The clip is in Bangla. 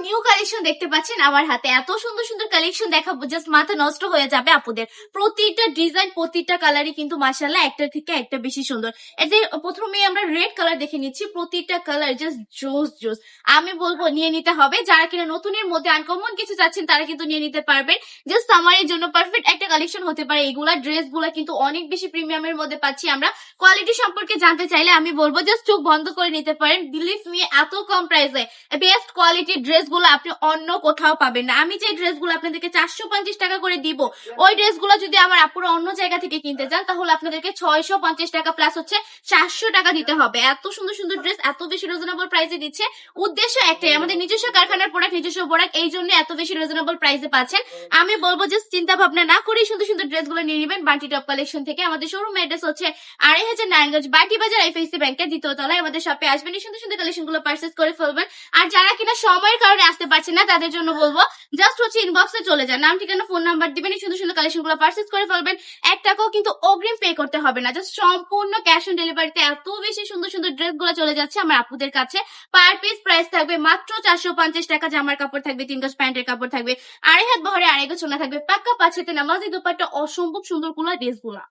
নিউ কালেকশন দেখতে পাচ্ছেন আমার হাতে। এত সুন্দর সুন্দর কালেকশন দেখাবো, জাস্ট মাথা নষ্ট হয়ে যাবে আপুদের। প্রতিটা ডিজাইন, প্রতিটা কালারই কিন্তু মাশাআল্লাহ একটা থেকে একটা বেশি সুন্দর। এই যে প্রথমে আমরা রেড কালার দেখে নিচ্ছি, প্রতিটা কালার জাস্ট জোস জোস। আমি বলবো নিয়ে নিতে হবে, যারা কিনা নতুনের মধ্যে আনকমন কিছু চাচ্ছেন তারা কিন্তু নিয়ে নিতে পারবেন। জাস্ট সামারের জন্য পারফেক্ট একটা কালেকশন হতে পারে এগুলা। ড্রেস গুলা কিন্তু অনেক বেশি প্রিমিয়ামের মধ্যে পাচ্ছি আমরা। কোয়ালিটি সম্পর্কে জানতে চাইলে আমি বলবো জাস্ট চোখ বন্ধ করে নিতে পারেন। বিলিভ মি, এত কম প্রাইসে বেস্ট কোয়ালিটির ড্রেসগুলো আপনি অন্য কোথাও পাবেন না। আমি যে ড্রেসগুলো আপনাদেরকে 450 টাকা করে দিব, ওই ড্রেসগুলো যদি আমার আপুরা অন্য জায়গা থেকে কিনতে যান তাহলে আপনাদেরকে 650 টাকা প্লাস হচ্ছে 400 টাকা দিতে হবে। এত সুন্দর সুন্দর ড্রেস এত বেশি রিজনেবল প্রাইসে দিচ্ছে। উদ্দেশ্য একটাই, আমাদের নিজস্ব কারখানার প্রোডাক্ট, নিজস্ব প্রোডাক্ট, এই জন্য এত বেশি রিজনেবল প্রাইসে পাচ্ছেন। আমি বলবো যে চিন্তা ভাবনা না করেই সুন্দর সুন্দর ড্রেসগুলো নিয়ে নেবেন বান্টি টপ কালেকশন থেকে। আমাদের শোরুম অ্যাড্রেস হচ্ছে 2500 নারায়ণগঞ্জ বাটি বাজার এফএসসি ব্যাংকের দ্বিতীয় তলায়। আমাদের শপে আসবেন, এই সুন্দর সুন্দর কালেকশন গুলো পারচেজ করে ফেলবেন। আর যারা কিনা সময়ের কারণে আসতে পারছেন না তাদের জন্য বলবো জাস্ট হচ্ছে ইনবক্সে চলে যান, নাম ঠিকানা ফোন নাম্বার দিবেন, এই সুন্দর সুন্দর কালেকশন গুলো পারচেজ করে ফেলবেন। 1 টাকাও কিন্তু অগ্রিম পে করতে হবে না, জাস্ট সম্পূর্ণ ক্যাশ অন ডেলিভারিতে এত বেশি সুন্দর সুন্দর ড্রেস গুলো চলে যাচ্ছে আমার আপুদের কাছে। পার পিস প্রাইস থাকবে মাত্র 450 টাকা। জামার কাপড় থাকবে 3 গজ, প্যান্টের কাপড় থাকবে 2.5 হাত বহরে, 2.5 গজ সোনা থাকবে, পাক্কা 5 হাতে নামাজি দোপাট্টা, অসম্ভব সুন্দর গুলা ড্রেস গুলা।